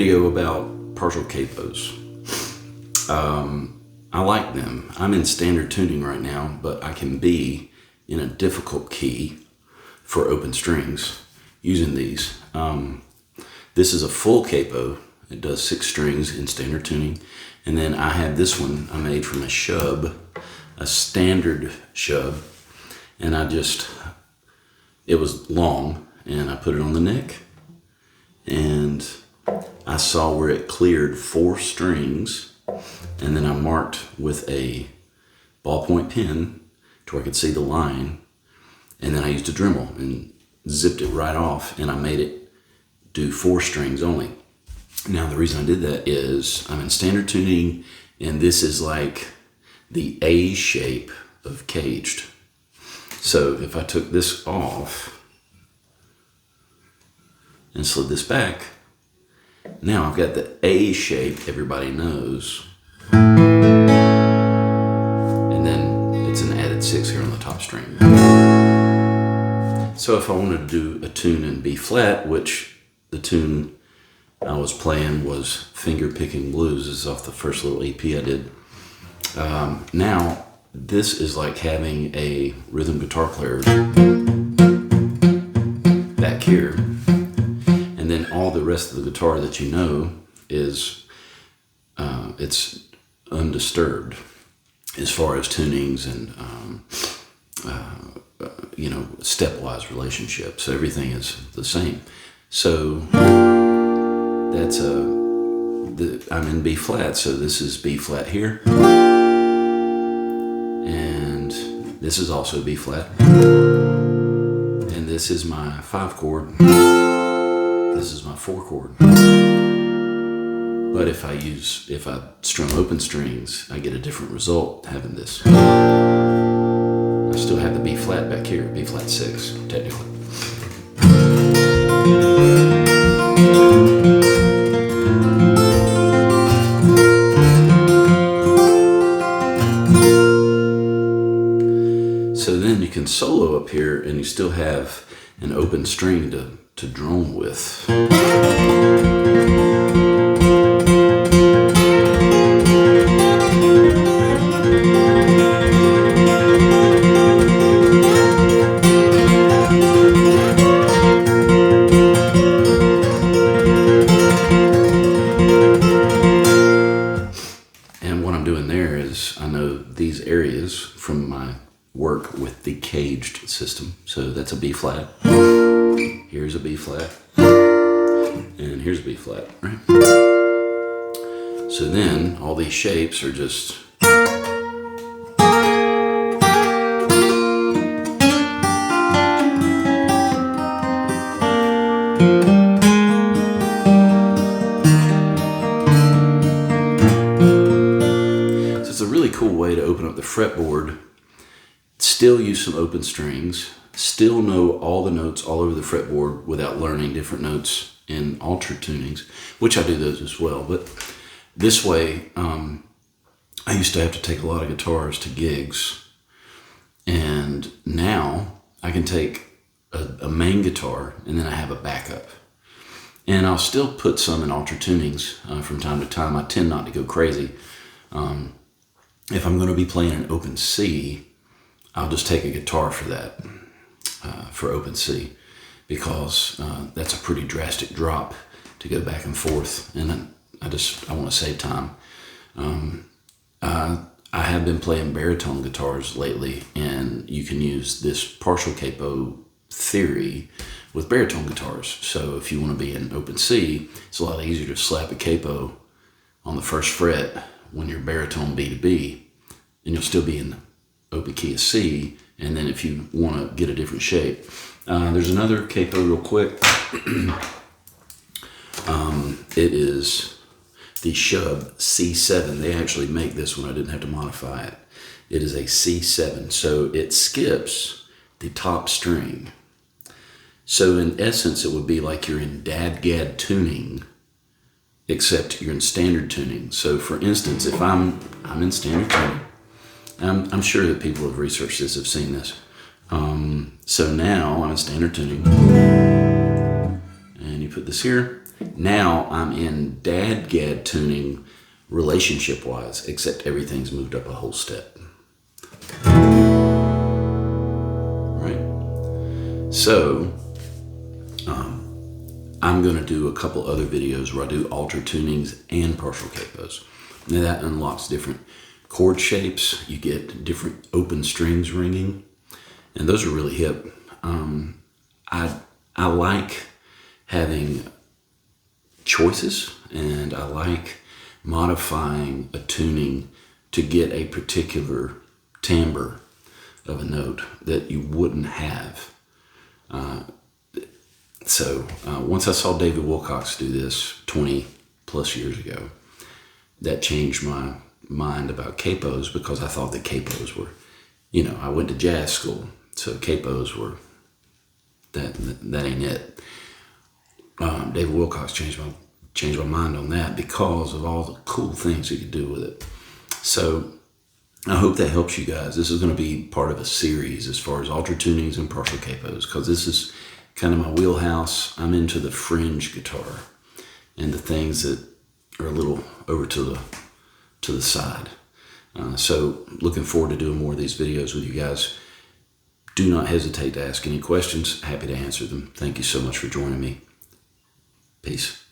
video about partial capos. I like them. I'm in standard tuning right now, but I can be in a difficult key for open strings using these. This is a full capo. It does 6 strings in standard tuning. And then I have this one I made from a shub, a standard shub. And it was long, and I put it on the neck. And I saw where it cleared 4 strings. And then I marked with a ballpoint pen to where I could see the line. And then I used a Dremel and zipped it right off, and I made it do 4 strings only. Now the reason I did that is I'm in standard tuning, and this is like the A shape of caged. So if I took this off and slid this back, now I've got the A shape everybody knows. And then it's an added 6 here on the top string. So if I wanted to do a tune in B flat, which the tune I was playing was Finger Picking Blues, is off the first little EP I did. Now this is like having a rhythm guitar player back here. And then all the rest of the guitar that you know is, it's undisturbed as far as tunings and, stepwise relationship. So everything is the same. So that's I'm in B flat. So this is B flat here. And this is also B flat. And this is my 5 chord. This is my 4 chord. But if I strum open strings, I get a different result having this. I still have the B flat back here, B flat 6, technically. So then you can solo up here, and you still have an open string to drone with. And what I'm doing there is, I know these areas from my work with the caged system. So that's a B flat. Here's a B flat. And here's a B flat, right? So then all these shapes are just a really cool way to open up the fretboard, still use some open strings, still know all the notes all over the fretboard without learning different notes in altered tunings, which I do those as well. But this way, I used to have to take a lot of guitars to gigs, and now I can take a main guitar and then I have a backup. And I'll still put some in altered tunings from time to time. I tend not to go crazy. If I'm going to be playing an open C, I'll just take a guitar for that, for open C, because that's a pretty drastic drop to go back and forth, and I want to save time. I have been playing baritone guitars lately, and you can use this partial capo theory with baritone guitars. So if you want to be in open C, it's a lot easier to slap a capo on the first fret when you're baritone B to B, and you'll still be in the open key of C. And then if you want to get a different shape, there's another capo real quick. It is the Shub C7. They actually make this one. I didn't have to modify it. It is a C7, so it skips the top string. So in essence, it would be like you're in dadgad tuning, except you're in standard tuning. So for instance, if I'm in standard tuning, I'm sure that people who have researched this have seen this. So now I'm in standard tuning, and and you put this here. Now I'm in dad-gad tuning relationship-wise, except everything's moved up a whole step. Right? So, I'm going to do a couple other videos where I do alter tunings and partial capos. Now that unlocks different chord shapes. You get different open strings ringing, and those are really hip. I like having choices, and I like modifying a tuning to get a particular timbre of a note that you wouldn't have. So once I saw David Wilcox do this 20 plus years ago, that changed my mind about capos, because I thought that capos were, I went to jazz school, so capos were, that ain't it. David Wilcox changed my mind on that because of all the cool things you could do with it. So I hope that helps you guys. This is going to be part of a series as far as alter tunings and partial capos, because this is kind of my wheelhouse. I'm into the fringe guitar and the things that are a little over to the side. So looking forward to doing more of these videos with you guys. Do not hesitate to ask any questions. Happy to answer them. Thank you so much for joining me. Peace.